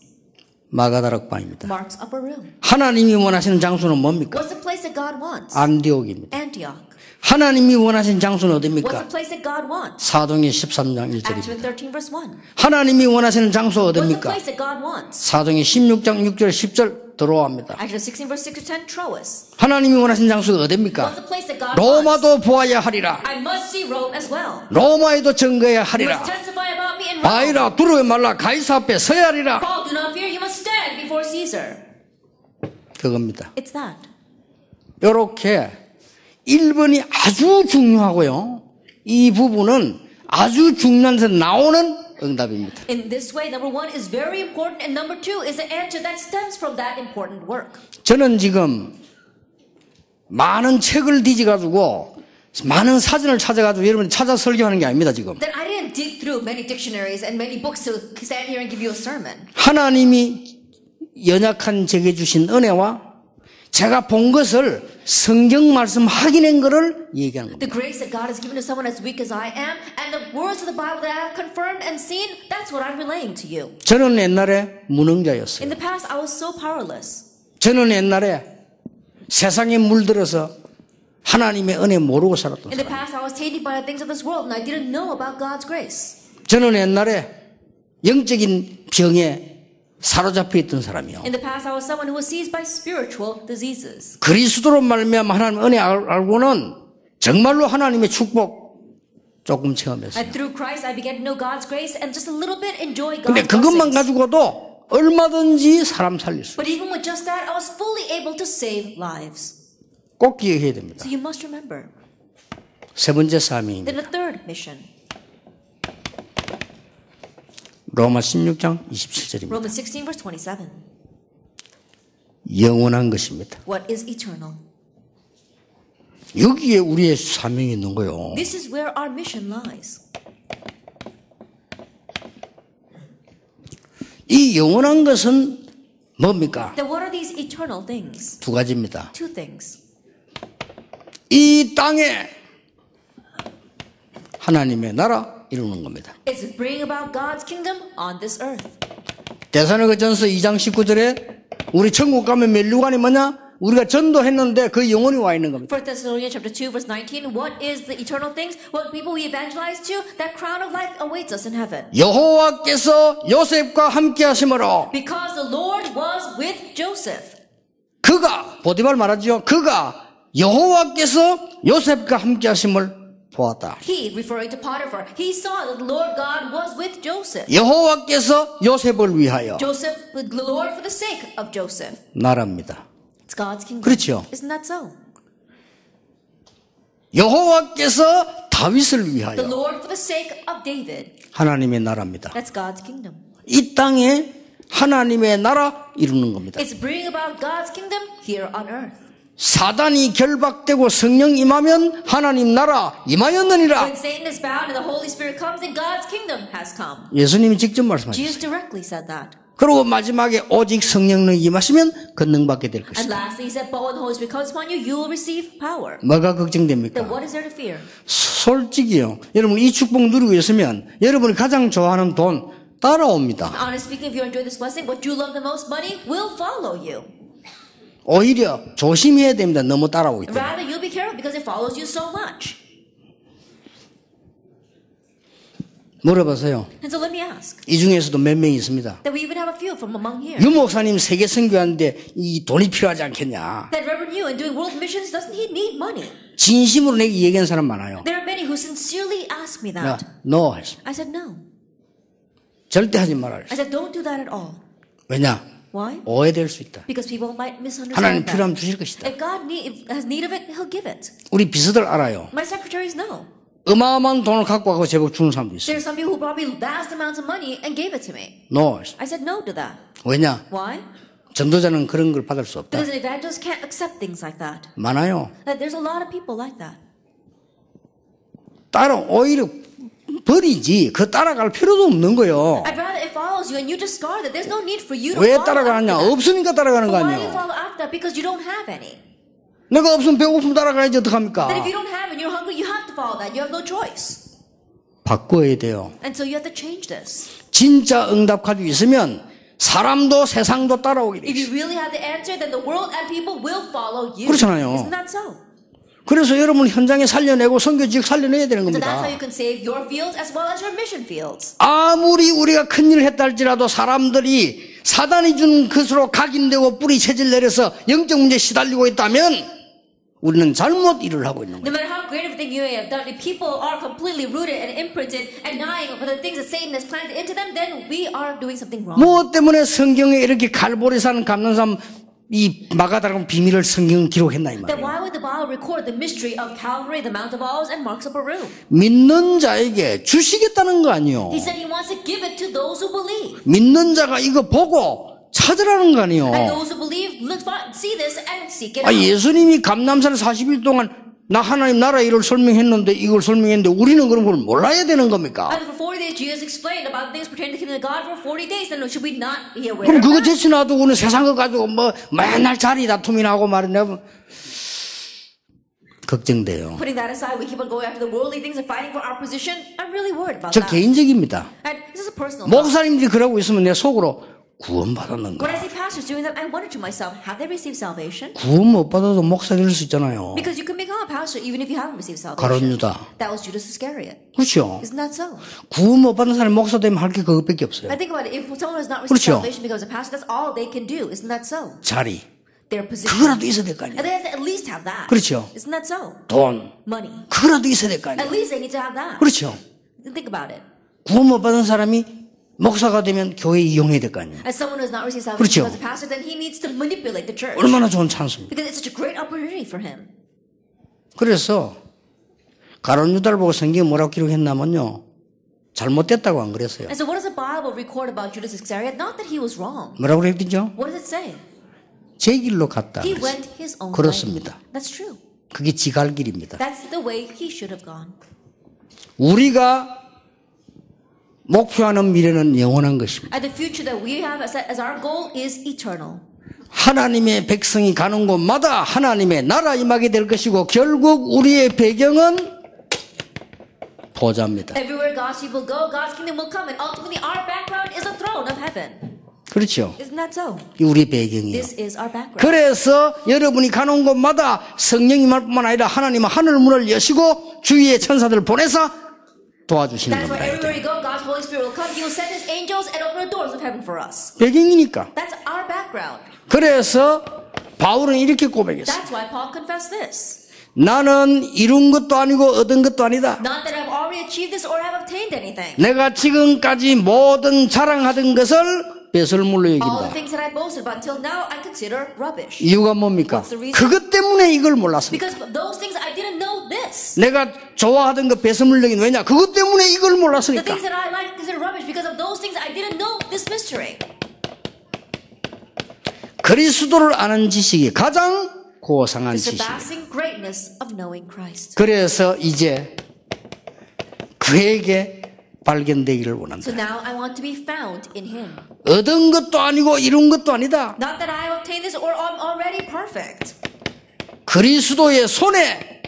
마가다락방입니다. Mark's upper room. 하나님이 원하시는 장소는 뭡니까? What's the place that God wants? 안디옥입니다. Antioch. 하나님이 원하시는 장소는 What's 어디입니까? the place that God wants? 사도행전 13장 Acts 1절입니다. 13 verse 1. 하나님이 원하시는 장소 What's the 어디입니까? place that God wants? 사도행전 16장 6절 10절 들어옵니다. Acts 16 verse 6 to 10, Troas. 하나님이 원하시는 장소가 What's 어디입니까? the place that God wants? 로마도 보아야 하리라. I must see Rome as well. 로마에도 증거해야 You 하리라. must testify about me in Rome. 아이라 두려워 말라 가이사 앞에 서야 하리라. Paul, do not fear, you must stand before Caesar. 그겁니다. It's that. 이렇게 1번이 아주 중요하고요. 이 부분은 아주 중요한 데서 나오는 응답입니다. In this way, number one is very important, and number two is the answer that stems from that important work. 저는 지금 많은 책을 뒤져가지고 많은 사전을 찾아가지고 여러분 찾아 설교하는 게 아닙니다 지금. That I didn't dig through many dictionaries and many books to stand here and give you a sermon. 하나님이 연약한 제게 주신 은혜와 제가 본 것을 성경 말씀 확인한 것을 얘기하는 겁니다. The grace that God has given to someone as weak as I am and the words of the Bible that I have confirmed and seen, that's what I'm relaying to you. 저는 옛날에 무능자였어요. In the past, I was so powerless. 저는 옛날에 세상에 물들어서 하나님의 은혜 모르고 살았던 In the 사람. past, I was tainted by the things of this world and I didn't know about God's grace. 저는 옛날에 영적인 병에 사로잡혀 있던 사람이요. In the past, I was someone who was seized by spiritual diseases. 그리스도로 말미암아 하나님의 은혜 알고는 정말로 하나님의 축복 조금 체험했어요. And through Christ, I began to know God's grace and just a little bit enjoy 근데 God's 그것만 blessings. 가지고도 얼마든지 사람 살릴 수 있어요. But even with just that, I was fully able to save lives. 꼭 기억해야 됩니다. So you must remember. 세 번째 사명입니다. Then the third mission, 로마 16장 27절입니다. Romans 16, verse 27. 영원한 것입니다. What is eternal? 여기에 우리의 사명이 있는 거요. This is where our mission lies. 이 영원한 것은 뭡니까? Then what are these eternal things? 두 가지입니다. Two things. 이 땅에 하나님의 나라 이루는 겁니다. It's bringing about God's kingdom on this earth. 데살로니가전서 2장 19절에 우리 천국 가면 멸류관이 뭐냐? 우리가 전도했는데 그 영혼이 와 있는 겁니다. 1 Thessalonians chapter 2 verse 19. What is the eternal things? What people we evangelize to? That crown of life awaits us in heaven. 여호와께서 요셉과 함께 하심으로 Because the Lord was with Joseph. 그가 보디발 말하죠. 그가 여호와께서 요셉과 함께 하심을 보았다. He, referring to Potiphar, he saw that the Lord God was with Joseph. 여호와께서 요셉을 위하여 Joseph, the Lord for the sake of Joseph. 나라입니다. It's God's kingdom. 그렇죠. Isn't that so? 여호와께서 다윗을 The 위하여 Lord for the sake of David. 하나님의 나라입니다. That's God's kingdom. 이 땅에 하나님의 나라 이루는 겁니다. It's bringing about God's kingdom here on earth. 사단이 결박되고 성령 임하면 하나님 나라 임하였느니라. When Satan is bound and the Holy Spirit comes, then God's kingdom has come. 예수님이 직접 말씀하셨어요. Jesus directly said that. 그리고 마지막에 오직 성령을 임하시면 권능받게 될 And 것이다. lastly, he said, but when the Holy Spirit comes upon you, you will receive power. 뭐가 걱정됩니까? Then what is there to fear? 솔직히요. 여러분 이 축복 누리고 있으면 여러분이 가장 좋아하는 돈 따라옵니다. Honestly speaking, if you enjoy this blessing, what you love the most, money, will follow you. 오히려 조심해야 됩니다. 너무 따라오기 때문에. Rather, you'll be careful because it follows you so much. 물어보세요. And so let me ask, 이 중에서도 몇 명이 있습니다. that we even have a few from among here. 유 목사님 세계 선교하는데 이 돈이 필요하지 않겠냐. That Reverend Yu, in doing world missions, doesn't he need money? 진심으로 내게 얘기한 사람 많아요. There are many who sincerely ask me 나 that. no 했습니다. I said no. 절대 하지 말아요. I said don't do that at all. 왜냐? Why? 오해될 수 있다. Because people might misunderstand 하나님 that. 필요하면 주실 것이다. If God has need of it, He'll give it. 우리 비서들 알아요. My secretaries know. 어마어마한 돈을 갖고 가고 제법 주는 사람도 있어요. There are some people who brought me vast amounts of money and gave it to me. no. I said no to that. 왜냐? Why? 전도자는 그런 걸 받을 수 없다. Because an evangelist can't accept things like that. 많아요. That there's a lot of people like that. 따라 오히려 버리지. 그 따라갈 필요도 없는 거예요. I'd rather it follows you and you discard it. There's no need for you to 왜 follow 따라가느냐? after that. 없으니까 따라가는 거 But why do you 아니에요. follow after that? Because you don't have any. 내가 없으면 배고프면 따라가야지 어떡합니까? Then if you don't have it and you're hungry, you have to follow that. You have no choice. 바꿔야 돼요. And so you have to change this. 진짜 응답 가지고 있으면 사람도 세상도 따라오게 돼 If 있어요. you really have the answer, then the world and people will follow you. 그렇잖아요. Isn't that so? 그래서 여러분 현장에 살려내고 선교지역 살려내야 되는 So that's 겁니다. how you can save your fields as well as your mission fields. 아무리 우리가 큰일을 했다 할지라도 사람들이 사단이 준 것으로 각인되고 뿌리 체질 내려서 영적 문제에 시달리고 있다면 우리는 잘못 일을 하고 있는 No 거예요. matter how great of a thing you may have done, if people are completely rooted and imprinted and dying for the things that Satan has planted into them, then we are doing something wrong. 무엇 때문에 성경에 이렇게 갈보리산 감난산 이 마가다락 비밀을 성경은 기록했나 이 Then 말이에요. why would the Bible record the mystery of Calvary, the Mount of Olives, and Marks of Peru? 믿는 자에게 주시겠다는 거 아니에요. He said he wants to give it to those who believe. 믿는 자가 이거 보고 찾으라는 거 아니에요. And those who believe, look, see this and seek it 아, out. 예수님이 감남산 40일 동안 나 하나님 나라 일을 설명했는데 이걸 설명했는데 우리는 그런 걸 몰라야 되는 겁니까? And for 40 days, Jesus explained about things pertaining to the kingdom of God for 40 days. Then should we not be aware 그럼 of 그거 that? 대신 놔두고는 세상 거 가지고 뭐 맨날 자리 다툼이나 하고 말이냐 걱정돼요. Putting that aside, we keep on going after the worldly things and fighting for our position. I'm really worried about 저 that. 개인적입니다. And this is a personal thought. 목사님들이 그러고 있으면 내 속으로 구원받았는가? When I see pastors doing that, I wonder to myself, have they received salvation? 구원 못 받아도 목사 될 수 있잖아요. Because you can become a pastor even if you haven't received salvation. 가룟 유다. That was Judas Iscariot. 그렇죠. Isn't that so? 구원 못 받은 사람이 목사 되면 할 게 그것밖에 없어요. I think about it. If someone has not received 그렇죠. salvation because of a pastor, that's all they can do. Isn't that so? 자리. Their position. 그거라도 있어야 될 거 And 아니에요. they have to at least have that. 그렇죠. Isn't that so? 돈. Money. 그거라도 있어야 될 거 At 아니에요. least they need to have that. 그렇죠. Think about it. 구원 못 받은 사람이 목사가 되면 교회 이용해야 될 거 아니에요. As someone who has not received 그렇죠. salvation because of a pastor, then he needs to manipulate the church. 얼마나 좋은 찬스입니다. Because it's such a great opportunity for him. 그래서 가룟 유다를 보고 성경에 뭐라고 기록했냐면요. 잘못됐다고 안 그랬어요. And so what does the Bible record about Judas Iscariot? Not that he was wrong. 뭐라고 그랬죠? What does it say? 제 길로 갔다. He went his own way. 그렇습니다. That's true. 그게 지 갈 길입니다. That's the way he should have gone. 우리가 목표하는 미래는 영원한 것입니다. And the future that we have as our goal is eternal. 하나님의 백성이 가는 곳마다 하나님의 나라 임하게 될 것이고 결국 우리의 배경은 보좌입니다. Everywhere God's people go, God's kingdom will come. And ultimately our background is the throne of heaven. 그렇죠. Isn't that so? 이 우리 배경이에요. This is our background. 그래서 여러분이 가는 곳마다 성령이 말 뿐만 아니라 하나님은 하늘 문을 여시고 주위의 천사들을 보내서 도와주시는 That's why 겁니다. everywhere we go, God's Holy Spirit will come. He will send His angels and open the doors of heaven for us. 배경이니까. That's our background. 그래서 바울은 이렇게 고백했어요. That's why Paul confessed this. 나는 이룬 것도 아니고 얻은 것도 아니다. Not that I've already achieved this or have obtained anything. 내가 지금까지 모든 자랑하던 것을 배설물로 All the 여긴다. things that I boasted about until now, I consider rubbish. 이유가 뭡니까? What's the reason? 그것 때문에 이걸 몰랐습니다. Because those things I didn't know this. 내가 좋아하던 그 배설물 여긴 왜냐? 그것 때문에 이걸 The 몰랐으니까. things that I like consider rubbish because of those things I didn't know this mystery. 그리스도를 아는 지식이 가장 고상한 The 지식이에요. surpassing greatness of knowing Christ. 그래서 이제 그에게 발견되기를 원한다. So now I want to be found in Him. 얻은 것도 아니고 이룬 것도 아니다. Not that I obtained this or I'm already perfect. 그리스도의 손에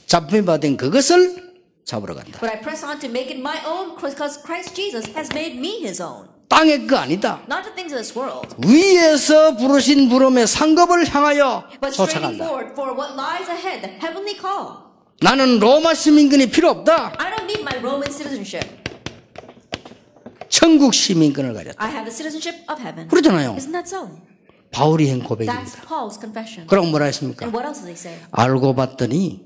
잡혀받은 그것을 잡으러 간다. But I press on to make it my own because Christ Jesus has made me His own. 땅의 거 아니다. Not the things of this world, 위에서 부르신 부름의 상급을 향하여 but straining 쫓아간다. forward for what lies ahead, the heavenly call. 나는 로마 시민권이 필요 없다. I don't need my Roman citizenship. 천국 시민권을 가졌다. I have the citizenship of heaven. 그러잖아요. Isn't that so? 바울이 한 That's 고백입니다. Paul's confession. 그럼 뭐라 했습니까? And what else does he say? 알고 봤더니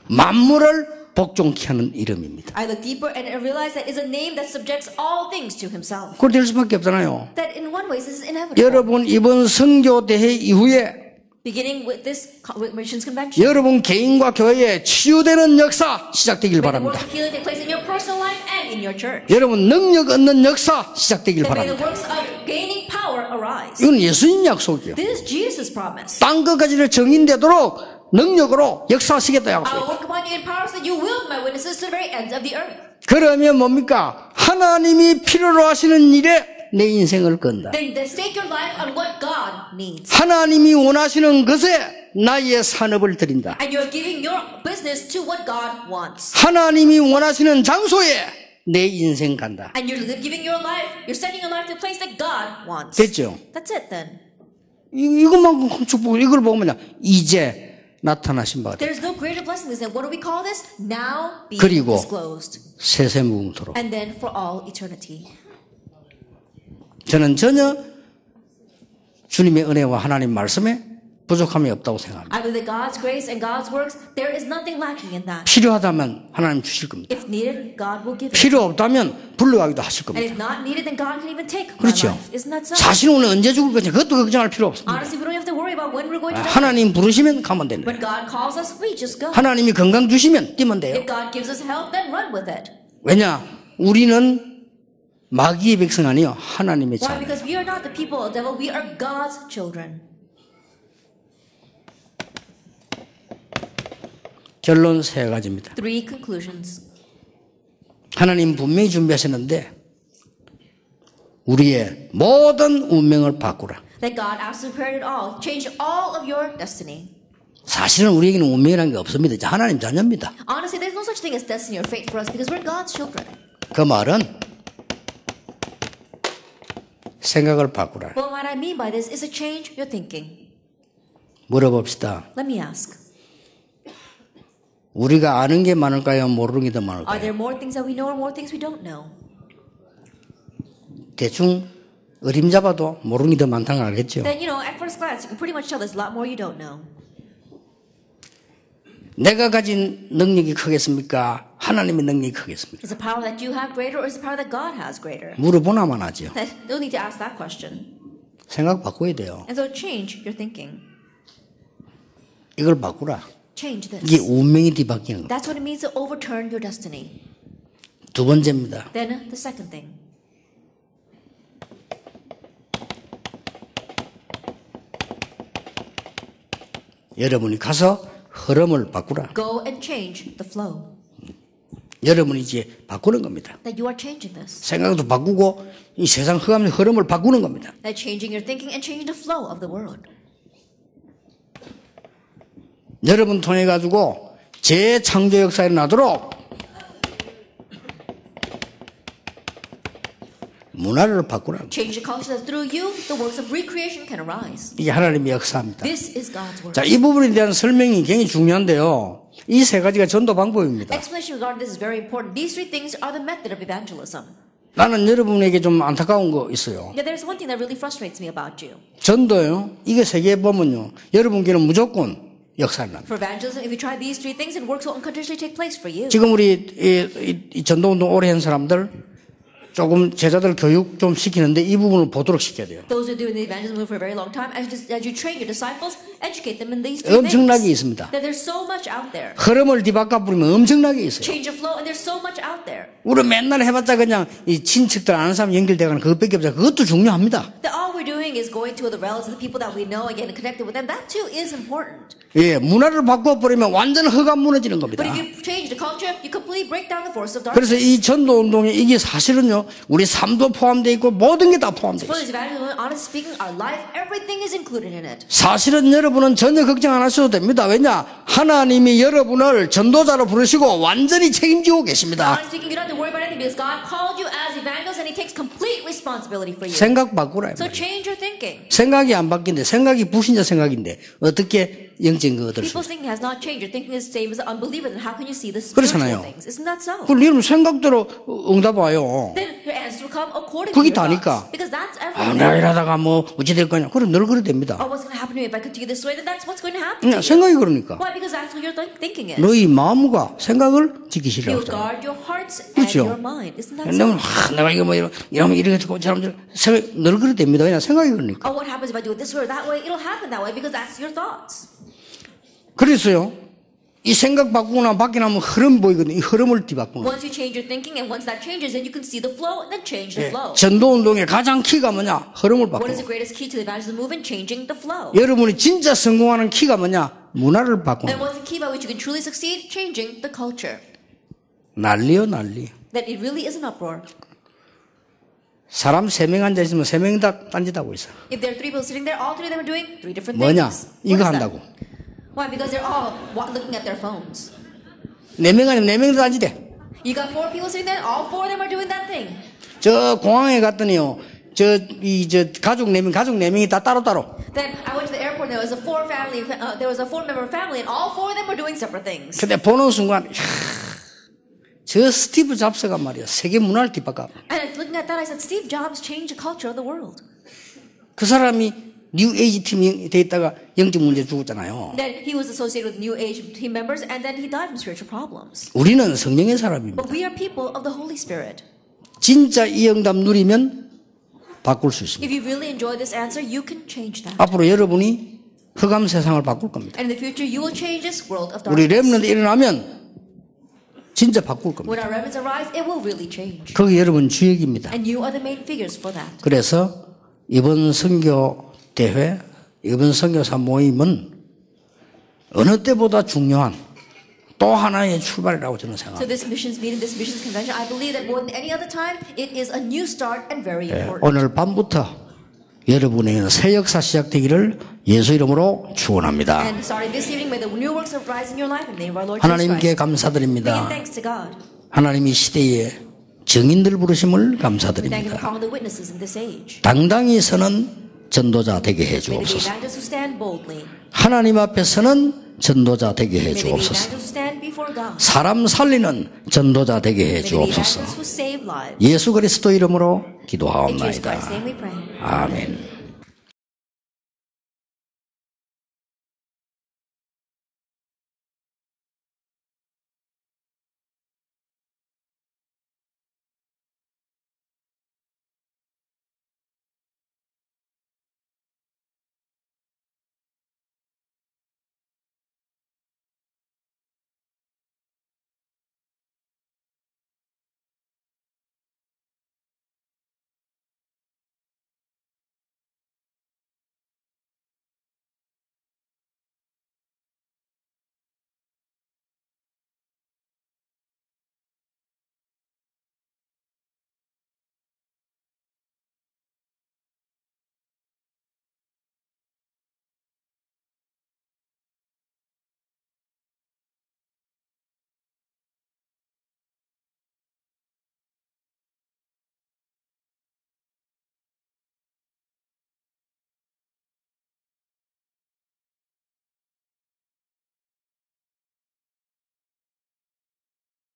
만물을 복종케 하는 이름입니다. I look deeper and I realize that it's a name that subjects all things to Himself. 그렇게 될 수밖에 없잖아요. That in one way this is inevitable. 여러분 이번 선교 대회 이후에 Beginning with this missions convention. 여러분 개인과 교회에 치유되는 역사 시작되길 May the work 바랍니다. of healing take place in your personal life and in your church. 여러분 능력 얻는 역사 시작되길 That may the 바랍니다. works of gaining power arise. 이건 예수님 약속이요. This is Jesus' promise. 땅 끝까지를 정인되도록 능력으로 역사하시겠다 I will 약속. work upon you in power so that you will be my witnesses to the very ends of the earth. 그러면 뭡니까? 하나님이 필요로 하시는 일에 내 인생을 건다. Then stake your life on what God needs. 하나님이 원하시는 것에 나의 산업을 드린다. And you're giving your business to what God wants. 하나님이 원하시는 장소에 내 인생 간다. And you're giving your life, you're sending your life to a place that God wants. 됐죠? That's it then. 이것만큼 큰 축복, 이걸 보면 이제 나타나신 바가 There's no greater blessing than this. What do we call this? Now being 그리고 disclosed. 세세무궁토록. And then for all eternity. 저는 전혀 주님의 은혜와 하나님 말씀에 부족함이 없다고 생각합니다. I believe that God's grace and God's works, there is nothing lacking in that. 필요하다면 하나님 주실 겁니다. If needed, God will give it. 필요 없다면 불러가기도 하실 And 겁니다. if not needed, then God can even take my 그렇죠. life. Isn't that so? 자신은 오늘 언제 죽을 건지 그것도 걱정할 필요 없습니다. Honestly, we don't have to worry about when we're going to die. 하나님 부르시면 가면 됩니다. When God calls us, we just go. 하나님이 건강 주시면 뛰면 돼요. If God gives us health, then run with it. 왜냐? 우리는 마귀의 백성 아니요 하나님의 Why? 자녀. Because we are not the people of the devil. We are God's children. 결론 세 가지입니다. 3 conclusions. 하나님 분명히 준비하셨는데 우리의 모든 운명을 바꾸라. That God absolutely prepared it all. Change all of your destiny. 사실은 우리에게는 운명이라는 게 없습니다. 이제 하나님 자녀입니다. Honestly, there's no such thing as destiny or fate for us because we're God's children. 그 말은 생각을 바꾸라. Well, what I mean by this is to change your thinking. 물어봅시다. Let me ask. 우리가 아는 게 많을까요? 모르는 게 더 Are 많을까요? there more things that we know or more things we don't know? 대충 어림잡아도 모르는 게 더 많다는 걸 알겠죠? Then, at first glance, you can pretty much tell there's a lot more you don't know. 내가 가진 능력이 크겠습니까? 하나님의 능력이 크겠습니까? Is the power that you have greater or is the power that God has greater? 물어보나만 하죠. You'll need to ask that question. 생각 바꿔야 돼요. And so change your thinking. 이걸 바꾸라. Change 이게 this. 운명이 뒤바뀌는 거예요. That's what it means to overturn your destiny. 두 번째입니다. Then the second thing. 여러분이 가서 흐름을 바꾸라. Go and change the flow. 여러분이 이제 바꾸는 겁니다. That you are changing this. 생각도 바꾸고 이 세상 흐름을 바꾸는 겁니다. That changing your thinking and changing the flow of the world. 여러분 통해 가지고 재창조 역사에 나도록 문화를 바꾸라. Change the culture that through you, the works of recreation can arise. 이게 하나님의 역사입니다. This is God's work. 자, 이 부분에 대한 설명이 굉장히 중요한데요. 이 세 가지가 전도 방법입니다. Explanation regarding this is very important. These 3 things are the method of evangelism. 나는 여러분에게 좀 안타까운 거 있어요. Yeah, there's one thing that really frustrates me about you. 전도요. 이게 세계에 보면요. 여러분께는 무조건 역사를 납니다. For evangelism, if you try these 3 things, it works will unconditionally take place for you. 지금 우리 이 전도운동 오래 한 사람들 조금 제자들 교육 좀 시키는데 이 부분을 보도록 시켜야 돼요. Those who are doing the evangelism for a very long time, as you train your disciples, educate them in these 3 엄청나게 things. 있습니다. That there's so much out there. 흐름을 뒤바꿔 부리면 엄청나게 있어요. Change your flow, and there's so much out there. 우리 맨날 해봤자 그냥 이 친척들 아는 사람 연결되거나 그것밖에 없어요. 그것도 중요합니다. That all we're doing is going to the relatives, the people that we know, and getting connected with them. That too is important. 예, 문화를 바꿔버리면 완전 허가 무너지는 겁니다. But if you change the culture, you completely break down the force of 그래서 darkness. 이 전도운동에 이게 사실은요, 우리 삶도 포함되어 있고 모든 게 다 포함되어 For 있어요. this evangelism, honestly speaking, our life, everything is included in it. 사실은 여러분은 전혀 걱정 안 하셔도 됩니다. 왜냐? 하나님이 여러분을 전도자로 부르시고 완전히 책임지고 계십니다. Honestly speaking, you don't have to worry about anything because God called you as evangelists and He takes complete responsibility for you. 생각 바꾸라. So change your thinking. 생각이 안 바뀐데, 생각이 불신자 생각인데 어떻게 영적인 거 얻을 수 People's 있어요? thinking has not changed. Your thinking is the same as the unbeliever. Then how can you see the spiritual 그렇잖아요. things? Isn't that so? 그럼 여러분 생각대로 응답 와요. Then your answers will come according 그게 to your 다니까. thoughts. Because that's 아, everything. 내가 이러다가 뭐 어찌 될 거냐. 그럼 늘 그래 됩니다. Oh, what's going to happen to me if I continue this way? Then that's what's going to happen 그냥 to you. 생각이 그러니까. Why? Because that's what your thinking is. 너희 마음과 생각을 You 지키시라고 하잖아요. guard your hearts and 그렇죠. your mind. Isn't that 내가 so? 내가 이거 뭐 이러면 이렇게 듣고 사람들 생각 늘 그래 됩니다. 그냥 생각이 그러니까. Oh, what happens if I do it this way or that way? It'll happen that way because that's your thoughts. 그래서요. 이 생각 바꾸거나 바뀌나면 흐름 보이거든요. 이 흐름을 뒤바꾸는 거예요. Once you change your thinking and once that changes, then you can see the flow and then change the flow. 전도운동의 가장 키가 뭐냐? 흐름을 What is 바꾸는 the greatest key to the evangelism movement? Changing the flow. 여러분이 진짜 성공하는 키가 뭐냐? 문화를 바꾸는 And 거예요. what's the key by which you can truly succeed? Changing the culture. 난리요 난리. That it really is an uproar. 사람 3명 앉아있으면 3명 다 딴짓하고 있어. If there are 3 people sitting there, all 3 of them are doing 3 different 뭐냐? things. 이거 What is 한다고. that? Why? Because they're all looking at their phones. 4명 아니면 4명 다 딴짓해. You got 4 people sitting there, all 4 of them are doing that thing. 저 공항에 갔더니요. 저 가족 4명이 다 따로따로. Then I went to the airport and there was a 4-member family and all 4 of them were doing separate things. 근데 보는 순간 저 스티브 잡스가 말이야. 세계 문화를 뒤바꿔. And looking at that, I said, Steve Jobs changed the culture of the world. 그 사람이 뉴 에이지 팀이 돼 있다가 영적 문제 죽었잖아요. Then he was associated with New Age team members and then he died from spiritual problems. 우리는 성령의 사람입니다. But we are people of the Holy Spirit. 진짜 이 응답 누리면 바꿀 수 있습니다. If you really enjoy this answer, you can change that. 앞으로 여러분이 흑암 세상을 바꿀 겁니다. And in the future, you will change this world of 우리 darkness. 렘넌트 일어나면 진짜 바꿀 겁니다. When our remnants arise, it will really change. 그게 여러분 주역입니다. And you are the main figures for that. 그래서 이번 선교 대회, 이번 선교사 모임은 어느 때보다 중요한 또 하나의 출발이라고 저는 So 생각합니다. this missions meeting, this missions convention, I believe that more than any other time, it is a new start and very important. 오늘 밤부터 여러분의 새 역사 시작되기를 예수 이름으로 축원합니다. And starting this evening, may the new works arise in your life in the name of our Lord Jesus 하나님께 Christ. 감사드립니다. Giving thanks to God. 하나님이 시대에 증인들 부르심을 We thank you for 감사드립니다. calling the witnesses in this age. 당당히 서는 전도자 되게 해 May the 주옵소서. evangelists who stand boldly. 하나님 앞에 서는 전도자 되게 해 May the 주옵소서. evangelists who stand before God. 사람 살리는 전도자 되게 해 May the 주옵소서. evangelists who save lives. 예수 그리스도 이름으로 In Jesus 기도하옵나이다. Christ's name we pray. 아멘.